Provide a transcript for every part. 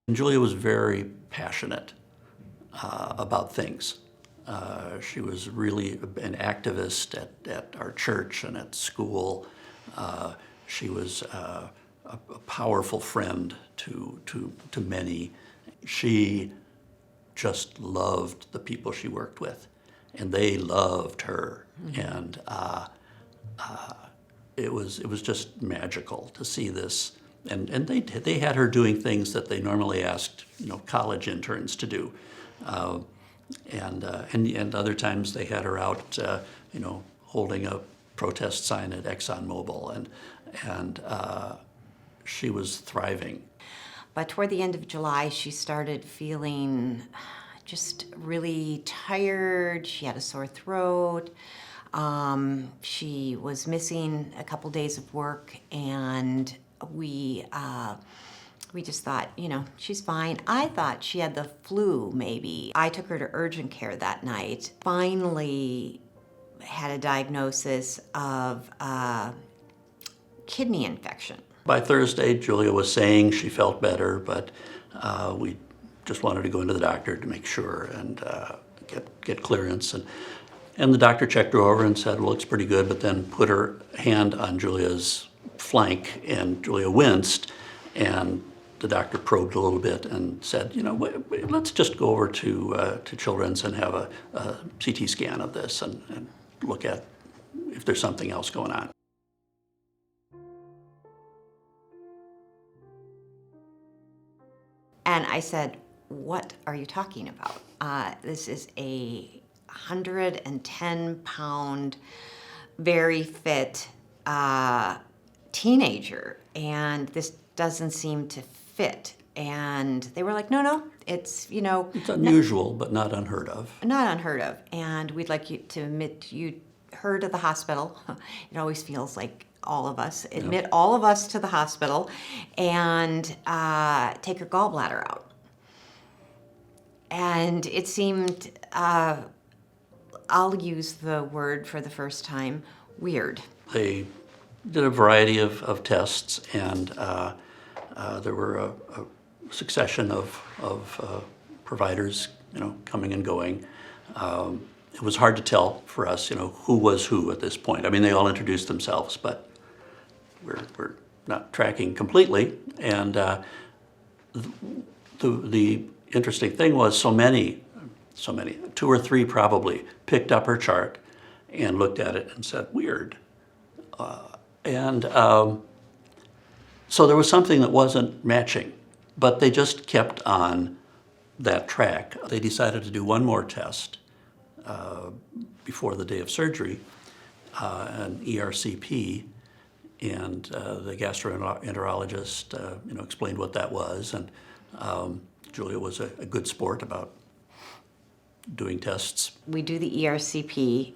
And Julia was very passionate about things. She was really an activist at our church and at school. She was a powerful friend to many. She just loved the people she worked with, and they loved her. Mm-hmm. And it was just magical to see this. And they had her doing things that they normally asked college interns to do, and other times they had her out holding a protest sign at ExxonMobil, and she was thriving. But toward the end of July, she started feeling just really tired. She had a sore throat. She was missing a couple days of work, and we just thought, she's fine. I thought she had the flu, maybe. I took her to urgent care that night. Finally had a diagnosis of kidney infection. By Thursday, Julia was saying she felt better, but we just wanted to go into the doctor to make sure and get clearance. And the doctor checked her over and said, well, looks pretty good, but then put her hand on Julia's flank, and Julia winced, and the doctor probed a little bit and said, let's just go over to Children's and have a CT scan of this and look at if there's something else going on. And I said, what are you talking about? This is a 110-pound, very fit teenager, and this doesn't seem to fit. And they were like, no, it's, It's unusual, but not unheard of. Not unheard of. And we'd like you to admit her to the hospital. It always feels like all of us. Admit all of us to the hospital and take her gallbladder out. And it seemed, I'll use the word for the first time, weird. They did a variety of tests, and there were a succession of providers, coming and going. It was hard to tell for us, who was who at this point. I mean, they all introduced themselves, but we're not tracking completely. And the interesting thing was so many, 2 or 3 probably, picked up her chart and looked at it and said, weird. So there was something that wasn't matching, but they just kept on that track. They decided to do one more test before the day of surgery, an ERCP, and the gastroenterologist explained what that was, and Julia was a good sport about doing tests. We do the ERCP,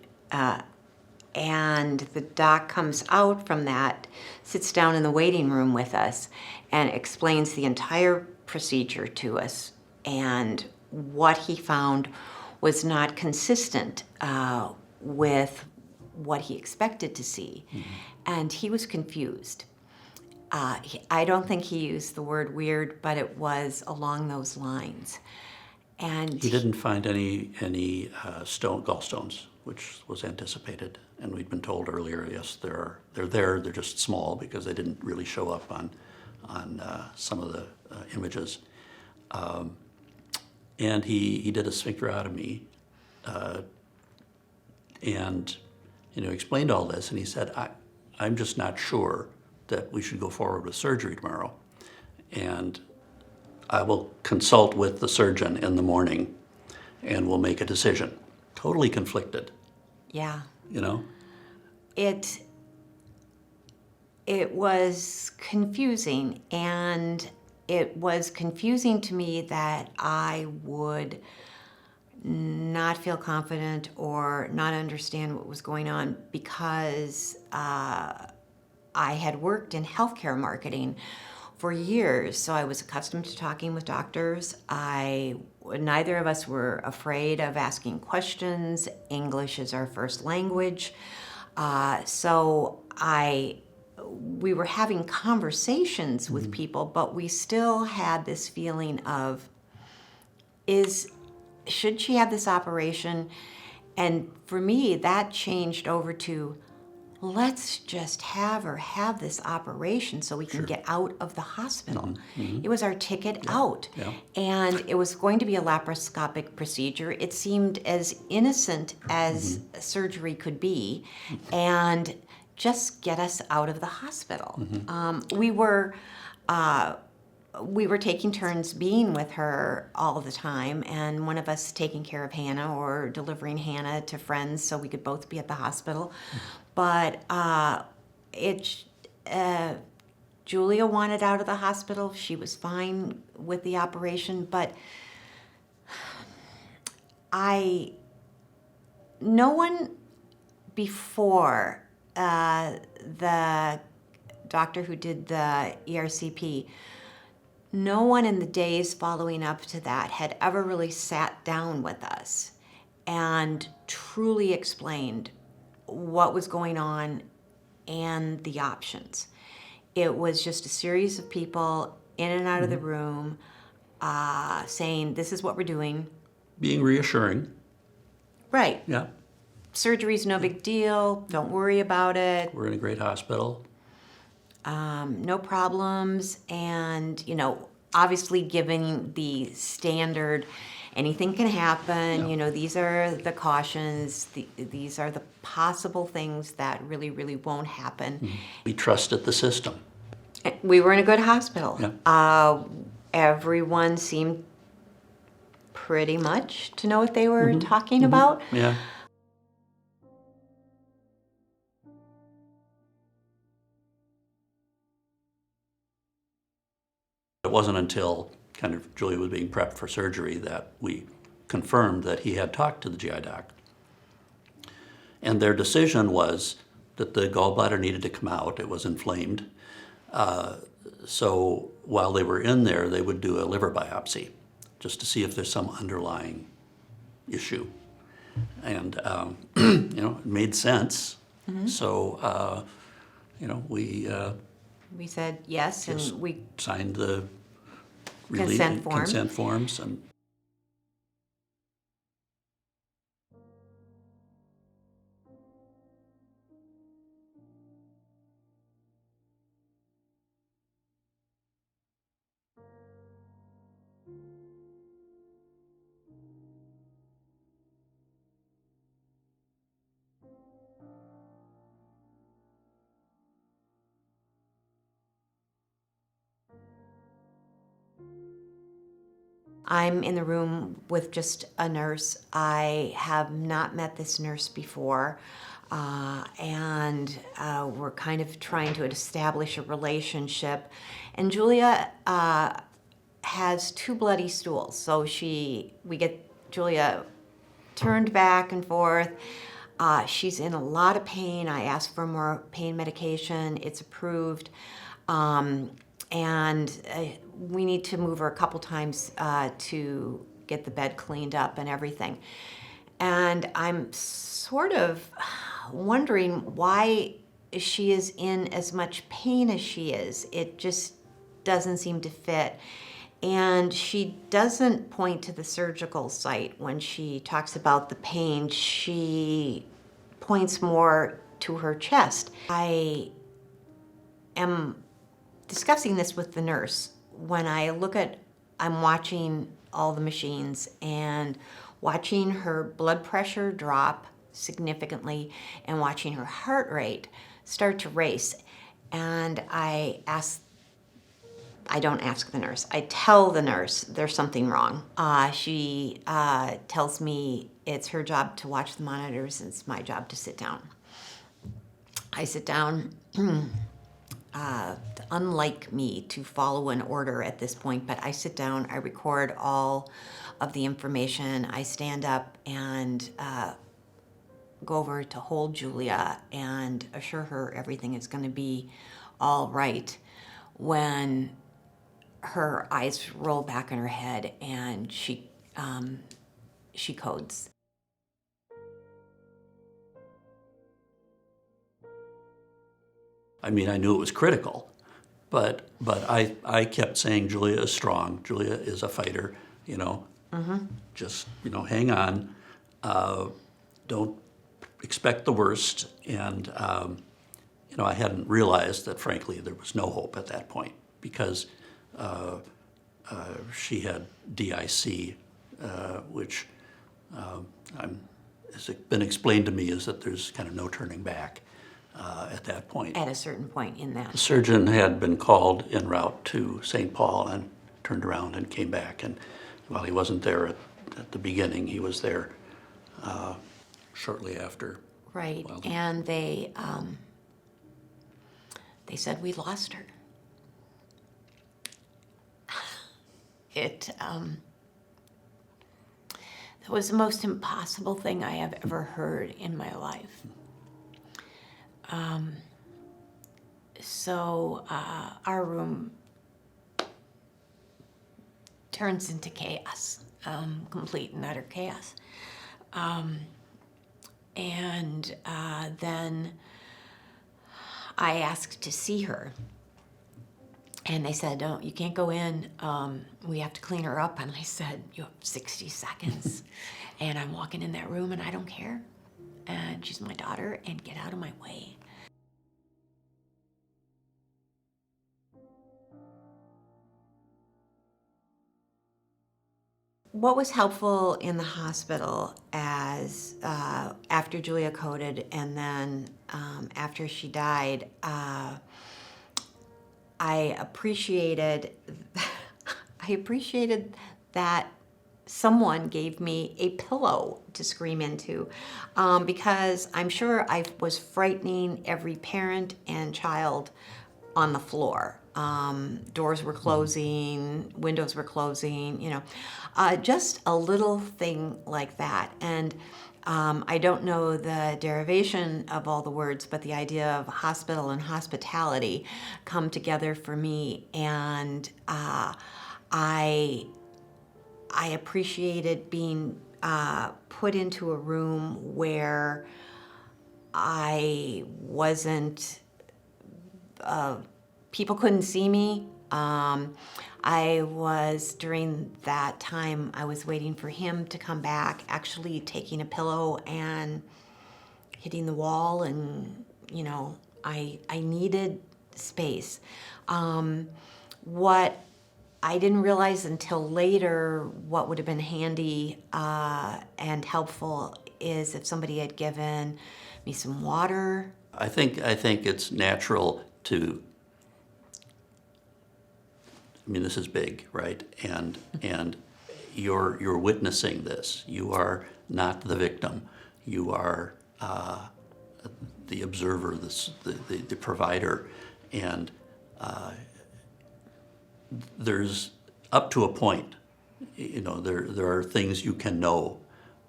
and the doc comes out from that, sits down in the waiting room with us, and explains the entire procedure to us. And what he found was not consistent with what he expected to see. Mm-hmm. And he was confused. I don't think he used the word weird, but it was along those lines. And he didn't find any gallstones, which was anticipated. And we'd been told earlier, yes, they're there. They're just small because they didn't really show up on some of the images. And he did a sphincterotomy, and explained all this. And he said, I'm just not sure that we should go forward with surgery tomorrow. And I will consult with the surgeon in the morning, and we'll make a decision. Totally conflicted. Yeah. It was confusing, and it was confusing to me that I would not feel confident or not understand what was going on because I had worked in healthcare marketing for years, so I was accustomed to talking with doctors. Neither of us were afraid of asking questions. English is our first language. We were having conversations with people, but we still had this feeling of, should she have this operation? And for me, that changed over to, let's just have her have this operation so we can get out of the hospital. It was our ticket out. Yeah. And it was going to be a laparoscopic procedure. It seemed as innocent as surgery could be, and just get us out of the hospital. We were taking turns being with her all the time, and one of us taking care of Hannah or delivering Hannah to friends so we could both be at the hospital. But Julia wanted out of the hospital. She was fine with the operation, but no one before the doctor who did the ERCP, no one in the days following up to that had ever really sat down with us and truly explained what was going on and the options. It was just a series of people in and out of the room saying, this is what we're doing. Being reassuring. Right. Yeah. Surgery's no big deal. Don't worry about it. We're in a great hospital. No problems. And, obviously giving the standard, anything can happen. Yeah. These are the cautions. These are the possible things that really, really won't happen. We trusted the system. We were in a good hospital. Yeah. Everyone seemed pretty much to know what they were talking about. Yeah. It wasn't until kind of Julia was being prepped for surgery that we confirmed that he had talked to the GI doc. And their decision was that the gallbladder needed to come out. It was inflamed. So while they were in there, they would do a liver biopsy just to see if there's some underlying issue. And, it made sense. So, We said yes, and just we signed the Consent form. consent forms. And I'm in the room with just a nurse. I have not met this nurse before, and we're kind of trying to establish a relationship. And Julia has 2 bloody stools, so we get Julia turned back and forth. She's in a lot of pain. I asked for more pain medication. It's approved. And we need to move her a couple times to get the bed cleaned up and everything. And I'm sort of wondering why she is in as much pain as she is. It just doesn't seem to fit. And she doesn't point to the surgical site when she talks about the pain. She points more to her chest. I am discussing this with the nurse. When I'm watching all the machines and watching her blood pressure drop significantly and watching her heart rate start to race. And I don't ask the nurse. I tell the nurse there's something wrong. She tells me it's her job to watch the monitors and it's my job to sit down. I sit down. Unlike me to follow an order at this point, but I sit down, I record all of the information, I stand up and go over to hold Julia and assure her everything is going to be all right. When her eyes roll back in her head, and she codes. I mean, I knew it was critical, but I kept saying, Julia is strong, Julia is a fighter, you know. Just, you know, hang on, don't expect the worst. And, you know, I hadn't realized that, frankly, there was no hope at that point, because she had DIC, which has been explained to me is that there's kind of no turning back at that point. At a certain point in that. The surgeon had been called en route to St. Paul and turned around and came back. And while he wasn't there at the beginning, he was there shortly after. Right, Well, and they said we lost her. It was the most impossible thing I have ever heard in my life. So our room turns into chaos, complete and utter chaos. And then I asked to see her. And they said, "No, you can't go in. We have to clean her up." And I said, "You have 60 seconds." And I'm walking in that room and I don't care. And she's my daughter, and get out of my way. What was helpful in the hospital as after Julia coded and then after she died, I appreciated that someone gave me a pillow to scream into, because I'm sure I was frightening every parent and child on the floor. Doors were closing, windows were closing, you know, just a little thing like that. And I don't know the derivation of all the words, but the idea of hospital and hospitality come together for me. And I appreciated being put into a room where I wasn't, people couldn't see me. During that time, I was waiting for him to come back, actually taking a pillow and hitting the wall, and, you know, I needed space. What I didn't realize until later, what would have been handy and helpful is if somebody had given me some water. I think it's natural to, I mean, this is big, right? And you're witnessing this. You are not the victim. You are the observer, the provider, and there's up to a point. You know, there are things you can know,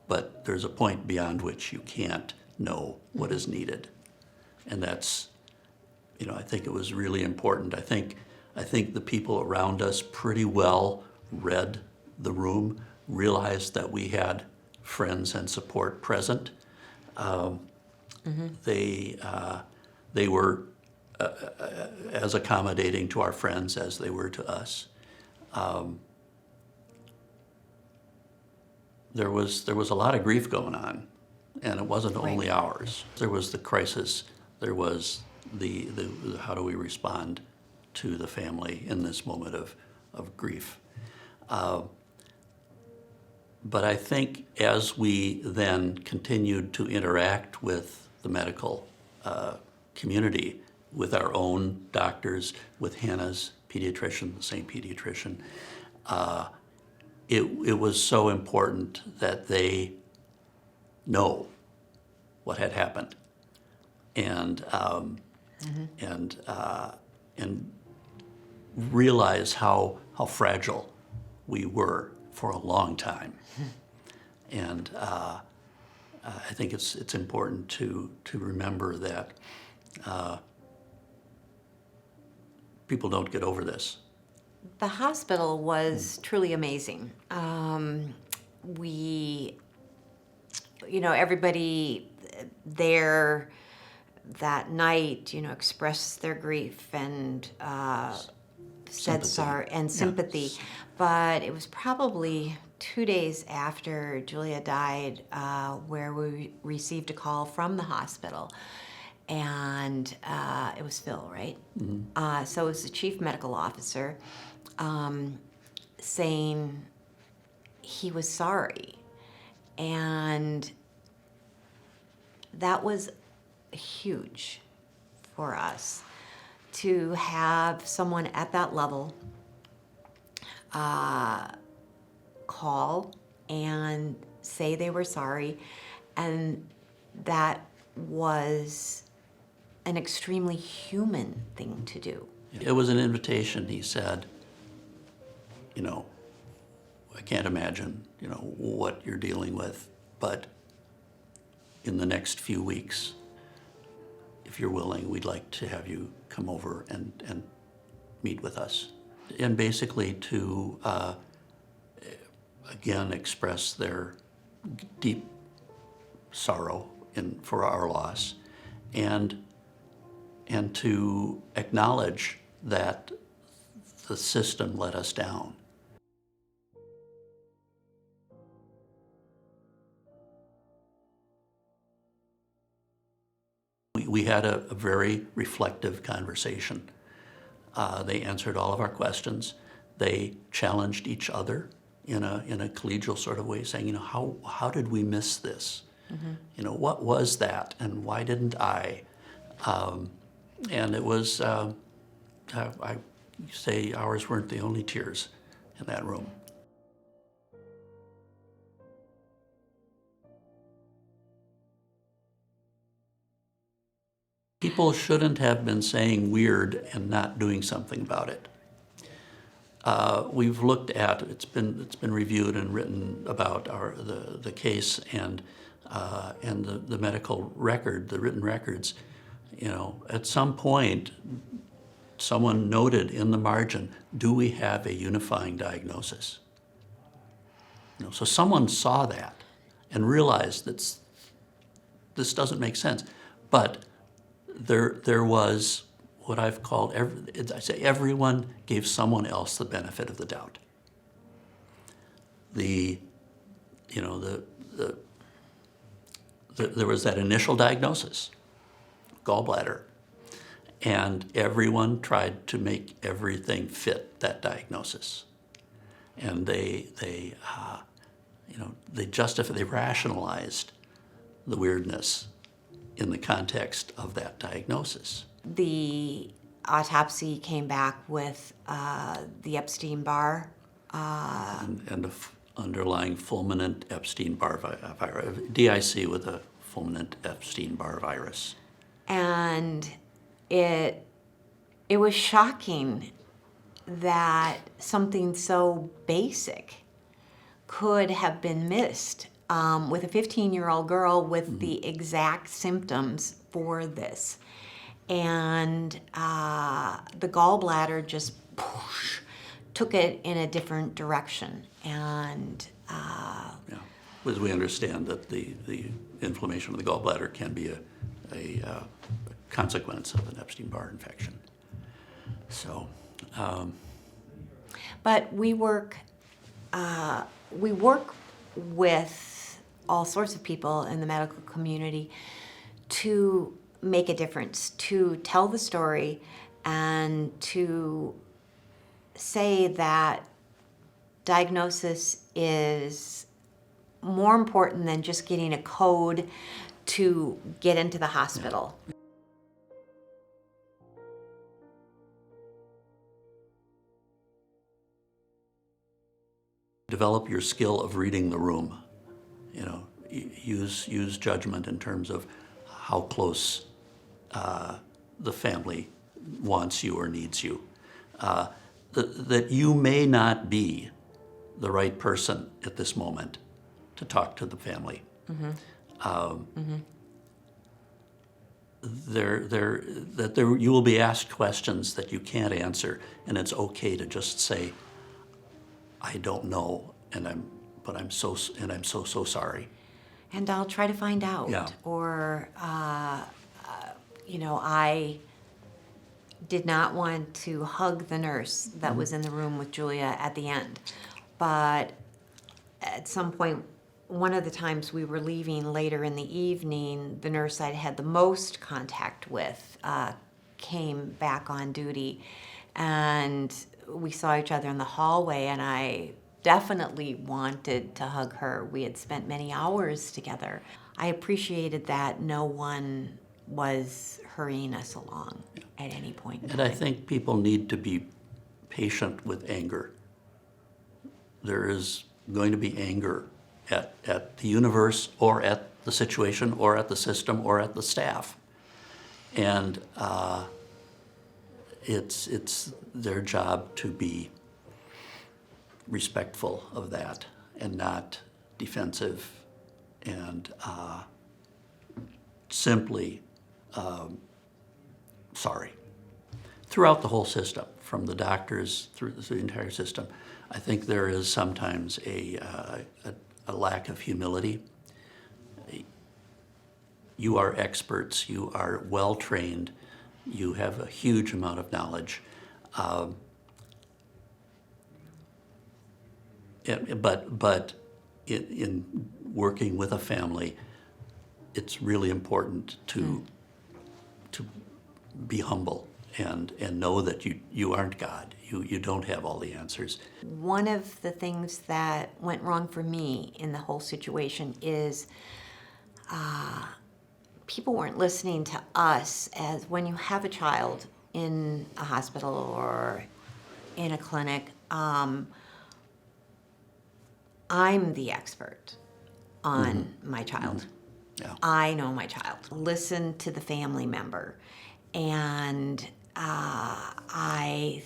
but there's a point beyond which you can't know what is needed, and that's, you know, I think it was really important. I think the people around us pretty well read the room, realized that we had friends and support present. They were as accommodating to our friends as they were to us. There was a lot of grief going on, and it wasn't only ours. There was the crisis. There was the how do we respond to the family in this moment of grief. But I think as we then continued to interact with the medical community, with our own doctors, with Hannah's pediatrician, the same pediatrician, it was so important that they know what had happened, and realize how fragile we were for a long time. And I think it's important to remember that people don't get over this. The hospital was truly amazing. We, everybody there that night, expressed their grief and said Sympathy. sorry and Yeah. sympathy. But it was probably 2 days after Julia died where we received a call from the hospital. And it was Phil, right? So it was the chief medical officer saying he was sorry. And that was huge for us to have someone at that level call and say they were sorry. And that was an extremely human thing to do. It was an invitation, he said, I can't imagine, what you're dealing with, but in the next few weeks, if you're willing, we'd like to have you come over and meet with us. And basically to, again, express their deep sorrow for our loss, and to acknowledge that the system let us down. We had a very reflective conversation. They answered all of our questions. They challenged each other in a collegial sort of way, saying, how did we miss this? Mm-hmm. What was that, and why didn't I? And it was, I say ours weren't the only tears in that room. People shouldn't have been saying weird and not doing something about it. We've looked at, it's been reviewed and written about the case and the medical record, the written records. At some point, someone noted in the margin, do we have a unifying diagnosis? So someone saw that and realized that this doesn't make sense. But there was what I've called, everyone gave someone else the benefit of the doubt. There was that initial diagnosis, gallbladder, and everyone tried to make everything fit that diagnosis. And they rationalized the weirdness in the context of that diagnosis. The autopsy came back with the Epstein-Barr. And the underlying fulminant Epstein-Barr virus, DIC with a fulminant Epstein-Barr virus. And it was shocking that something so basic could have been missed with a 15-year-old girl with the exact symptoms for this. And the gallbladder just took it in a different direction. And As we understand that the inflammation of the gallbladder can be a consequence of an Epstein-Barr infection. So, but we work with all sorts of people in the medical community to make a difference, to tell the story, and to say that diagnosis is more important than just getting a code to get into the hospital. Yeah. Develop your skill of reading the room. Use judgment in terms of how close the family wants you or needs you. That you may not be the right person at this moment to talk to the family. you will be asked questions that you can't answer, and it's okay to just say, I don't know, and I'm so sorry. And I'll try to find out. Yeah. Or, I did not want to hug the nurse that was in the room with Julia at the end. But at some point, one of the times we were leaving later in the evening, the nurse I'd had the most contact with came back on duty. And we saw each other in the hallway, and I definitely wanted to hug her. We had spent many hours together. I appreciated that no one was hurrying us along at any point in And time. I think people need to be patient with anger. There is going to be anger at the universe, or at the situation, or at the system, or at the staff. And it's their job to be respectful of that and not defensive, and simply sorry. Throughout the whole system, from the doctors through the entire system, I think there is sometimes a lack of humility. You are experts, you are well-trained, you have a huge amount of knowledge. But in working with a family, it's really important to be humble and know that you aren't God. You don't have all the answers. One of the things that went wrong for me in the whole situation is people weren't listening to us. As when you have a child in a hospital or in a clinic, I'm the expert on my child. Yeah. I know my child. Listen to the family member. And I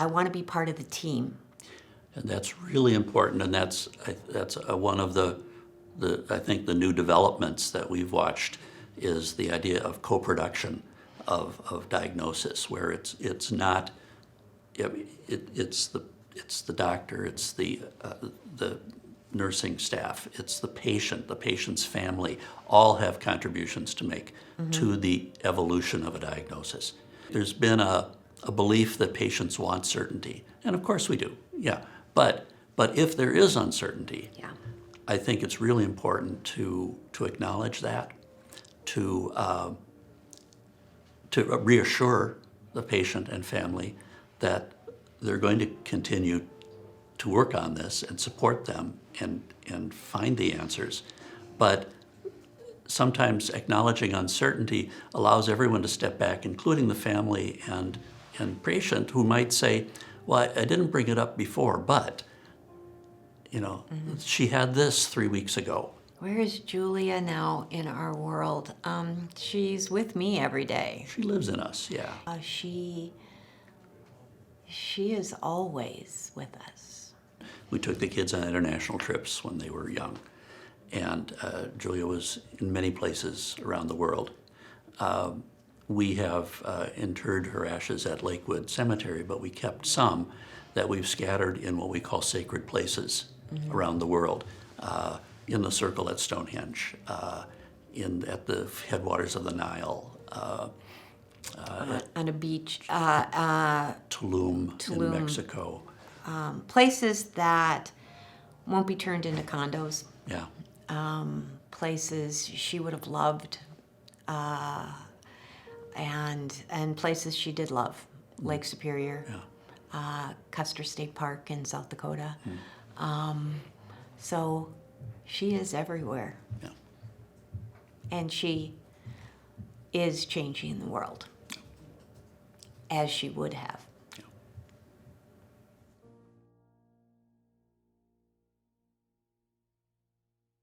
want to be part of the team. And that's really important, and that's one of the I think the new developments that we've watched is the idea of co-production of diagnosis, where it's not it's the doctor, it's the nursing staff, it's the patient's family, all have contributions to make to the evolution of a diagnosis. There's been a belief that patients want certainty, and of course we do, yeah. But if there is uncertainty, Yeah. I think it's really important to acknowledge that, to reassure the patient and family that they're going to continue to work on this and support them and find the answers. But sometimes acknowledging uncertainty allows everyone to step back, including the family and patient, who might say, well, I didn't bring it up before, but she had this 3 weeks ago. Where is Julia now in our world? She's with me every day. She lives in us, yeah. She is always with us. We took the kids on international trips when they were young, and Julia was in many places around the world. We have interred her ashes at Lakewood Cemetery, but we kept some that we've scattered in what we call sacred places around the world. In the circle at Stonehenge, at the headwaters of the Nile, On a beach. Tulum in Mexico. Places that won't be turned into condos. Yeah. Places she would have loved. And places she did love. Lake Superior. Yeah. Custer State Park in South Dakota. So she is everywhere. Yeah. And she is changing the world, as she would have.